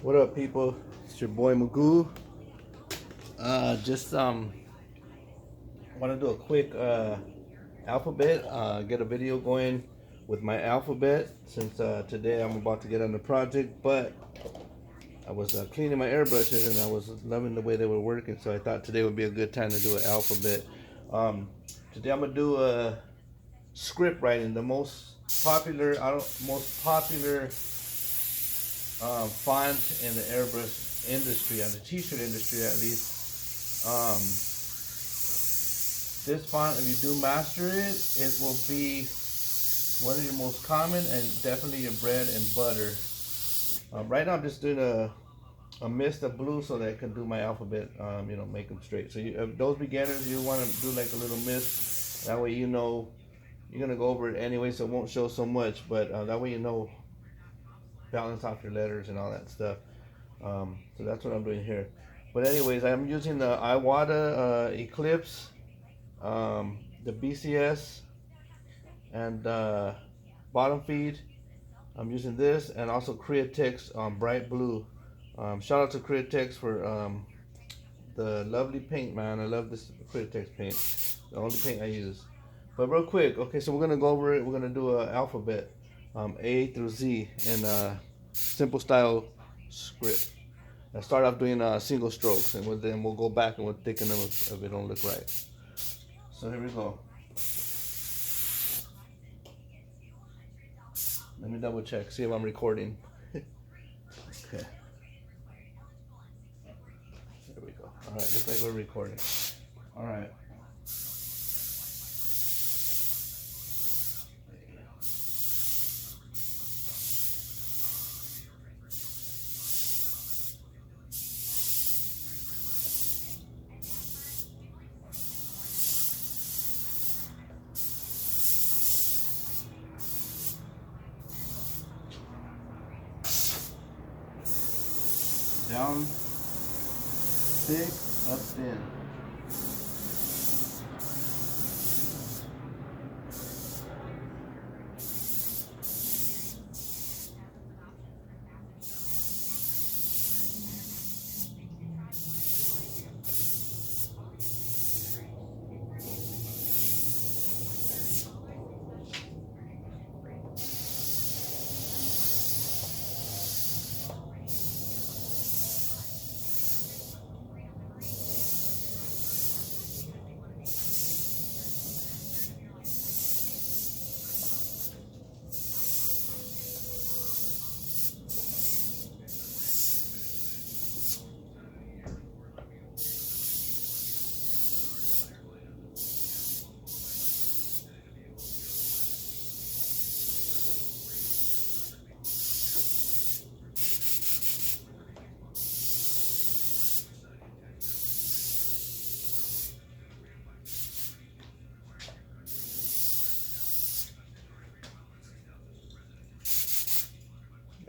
What up, people? It's your boy Magoo. Just want to do a quick alphabet. Get a video going with my alphabet since today I'm about to get on the project. But I was cleaning my airbrushes and I was loving the way they were working, so I thought today would be a good time to do an alphabet. Um, Today I'm gonna do a script writing, the most popular font in the airbrush industry, and the t-shirt industry at least. This font, if you do master it, it will be one of your most common and definitely your bread and butter. Right now I'm just doing a mist of blue so that I can do my alphabet, make them straight. So those beginners, you want to do like a little mist. That way you know you're going to go over it anyway, so it won't show so much. But that way you know balance off your letters and all that stuff. So that's what I'm doing here. But anyways, I'm using the Iwata Eclipse, the BCS, and bottom feed. I'm using this and also Createx bright blue. Shout out to Createx for the lovely paint, man. I love this Createx paint. The only paint I use. But real quick, okay, so we're gonna go over it. We're gonna do an alphabet, A through Z in simple style script. I start off doing single strokes, and then we'll go back and we'll thicken them if it don't look right. So here we go. Let me double check, see if I'm recording. Okay. There we go. All right, looks like we're recording. All right. Down, thick, up, thin.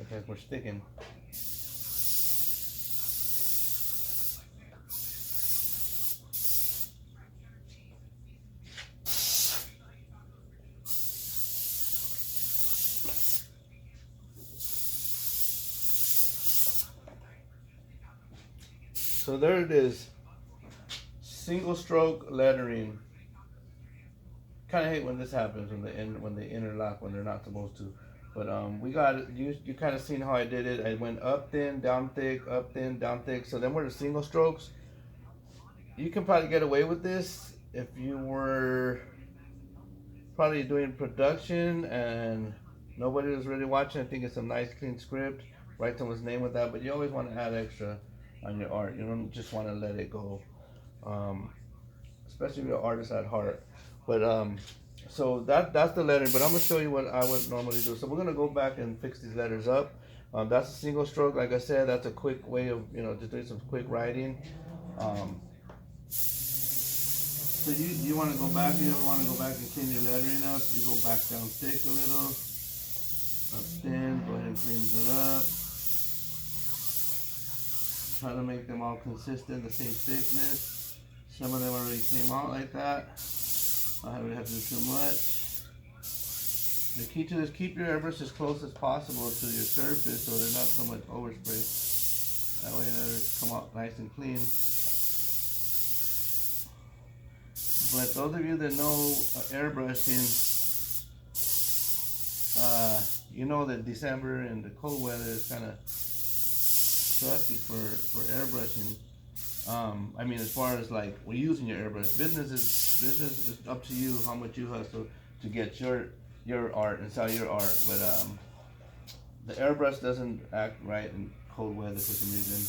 Okay, we're sticking. So there it is. Single stroke lettering. Kind of hate when this happens when they interlock when they're not supposed to. But we got it. You kind of seen how I did it. I went up thin, down thick, up thin, down thick. So then we're the single strokes. You can probably get away with this if you were probably doing production and nobody was really watching. I think it's a nice clean script. Write someone's name with that, but you always want to add extra on your art. You don't just want to let it go, especially if you're an artist at heart. But so that's the lettering. But I'm gonna show you what I would normally do. So we're gonna go back and fix these letters up. That's a single stroke. Like I said, that's a quick way of just doing some quick writing. So you want to go back. You don't want to go back and clean your lettering up. You go back down thick a little, up thin. Go ahead and clean it up. Try to make them all consistent, the same thickness. Some of them already came out like that. I don't have to do too much. The key to this, keep your airbrush as close as possible to your surface so they're not so much overspray. That way letters come out nice and clean. But those of you that know airbrushing, you know that December and the cold weather is kind of sucky for airbrushing. I mean, as far as like we're using your airbrush, business is up to you how much you hustle to get your art and sell your art. But the airbrush doesn't act right in cold weather for some reason.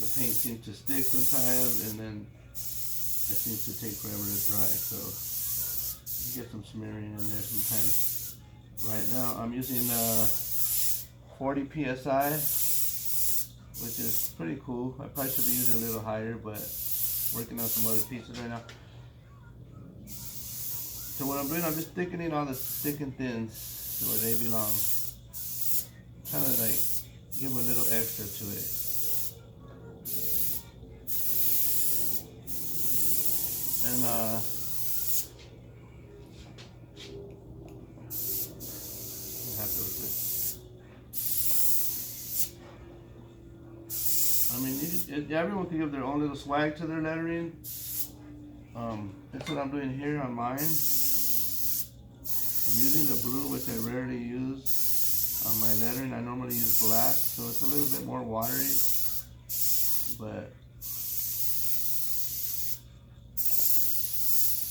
The paint seems to stick sometimes, and then it seems to take forever to dry. So you get some smearing in there sometimes. Right now I'm using 40 psi, which is pretty cool. I probably should be using a little higher, but working on some other pieces right now. So what I'm doing, I'm just thickening all the thick and thins to where they belong. Kind of like give a little extra to it. And I'm happy with this. I mean, everyone can give their own little swag to their lettering. That's what I'm doing here on mine. I'm using the blue, which I rarely use on my lettering. I normally use black, so it's a little bit more watery. But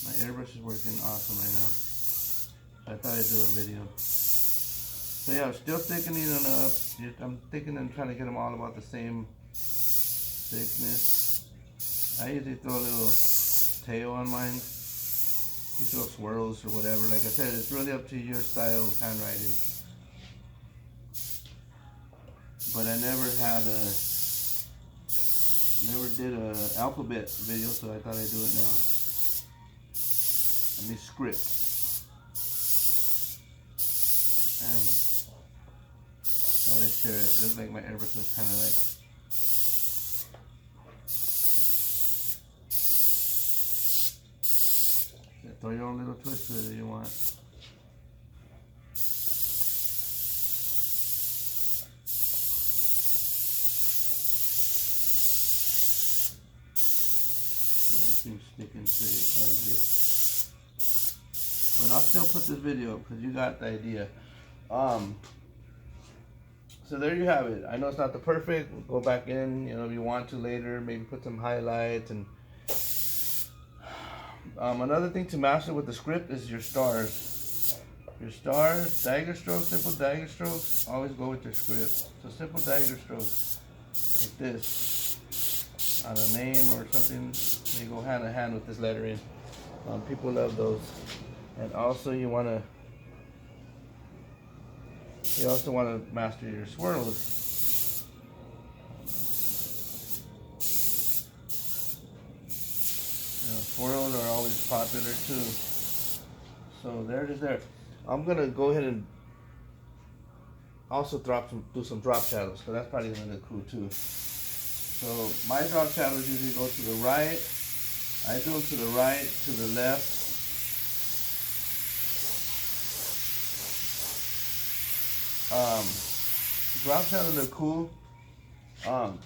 my airbrush is working awesome right now. So I thought I'd do a video. So yeah, I'm still thickening it up. I'm thickening and trying to get them all about the same thickness. I usually throw a little tail on mine. You throw swirls or whatever. Like I said, it's really up to your style of handwriting. But I never did a alphabet video, so I thought I'd do it now. Let me script. And thought I'd share it. It looks like my airbrush was kind of like throw your own little twist to it if you want. It seems sticking pretty ugly. But I'll still put this video up because you got the idea. So there you have it. I know it's not the perfect. We'll go back in, you know, if you want to later, maybe put some highlights and another thing to master with the script is your stars. Your stars, dagger strokes, simple dagger strokes, always go with your script. So simple dagger strokes, like this, on a name or something, they go hand in hand with this lettering. People love those. And also you also want to master your swirls. Swirls are always popular too. So there it is there. I'm gonna go ahead and also do some drop shadows, because that's probably gonna look cool too. So my drop shadows usually go to the right. I do them to the right, to the left. Drop shadows are cool. I'm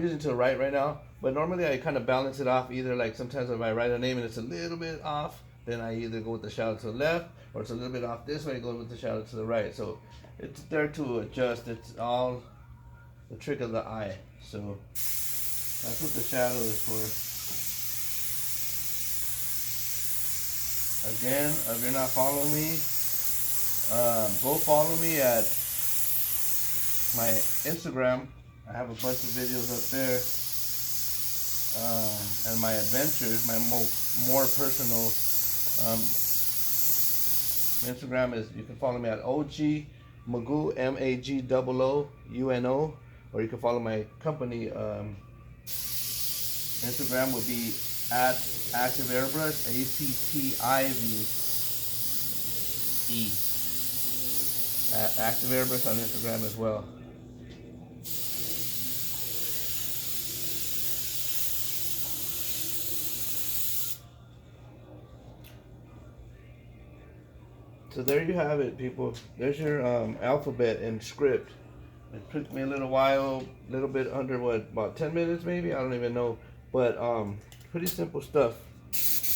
using to the right now, but normally I kind of balance it off. Either like sometimes if I write a name and it's a little bit off, then I either go with the shadow to the left, or it's a little bit off this way, I go with the shadow to the right. So it's there to adjust. It's all the trick of the eye. So that's what the shadow is for. Again, if you're not following me, go follow me at my Instagram. I have a bunch of videos up there, and my adventures, my more personal Instagram is, you can follow me at OG Magoo, MAGOOUNO, or you can follow my company Instagram would be at Active Airbrush, ACTIVE, at Active Airbrush on Instagram as well. So there you have it, people. There's your alphabet and script. It took me a little while, a little bit under what, about 10 minutes maybe? I don't even know. But pretty simple stuff.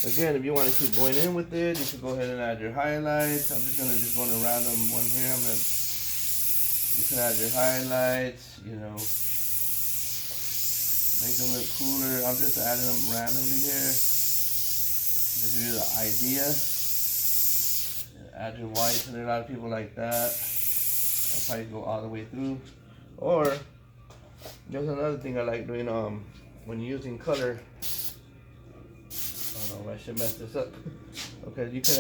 Again, if you want to keep going in with it, you can go ahead and add your highlights. I'm just going to random one here. You can add your highlights, you know, make them look cooler. I'm just adding them randomly here. Just give you the idea. Add your whites, and there are a lot of people like that. I'll probably go all the way through. Or there's another thing I like doing when using color. Oh no, I should mess this up. Okay, you could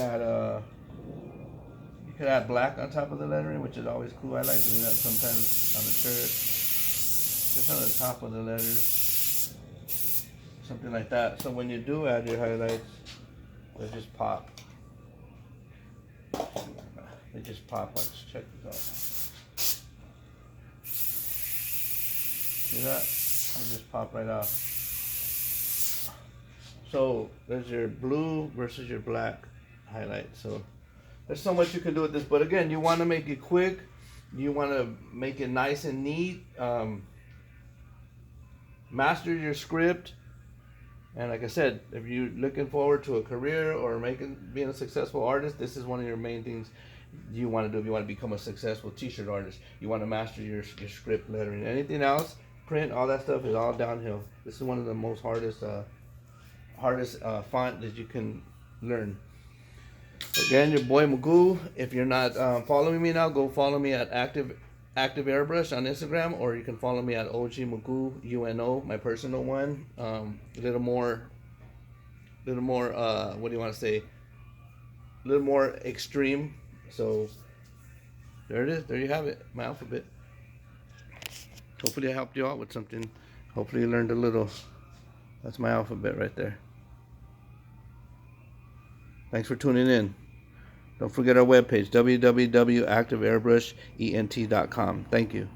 add black on top of the lettering, which is always cool. I like doing that sometimes on the shirt, just on the top of the letters, something like that. So when you do add your highlights, they just pop. They just pop. Let's check this out. See that? They just pop right off. So there's your blue versus your black highlight. So there's so much you can do with this, but again, you want to make it quick. You want to make it nice and neat. Master your script. And like I said, if you're looking forward to a career or being a successful artist, this is one of your main things you want to do. If you want to become a successful t-shirt artist, you want to master your script lettering. Anything else, print, all that stuff is all downhill. This is one of the most hardest font that you can learn. Again, your boy Magoo. If you're not following me now, go follow me at Active Airbrush on Instagram, or you can follow me at OG Magoo UNO, my personal one. A little more. What do you want to say? A little more extreme. So there it is. There you have it. My alphabet. Hopefully I helped you out with something. Hopefully you learned a little. That's my alphabet right there. Thanks for tuning in. Don't forget our webpage, www.activeairbrushent.com. Thank you.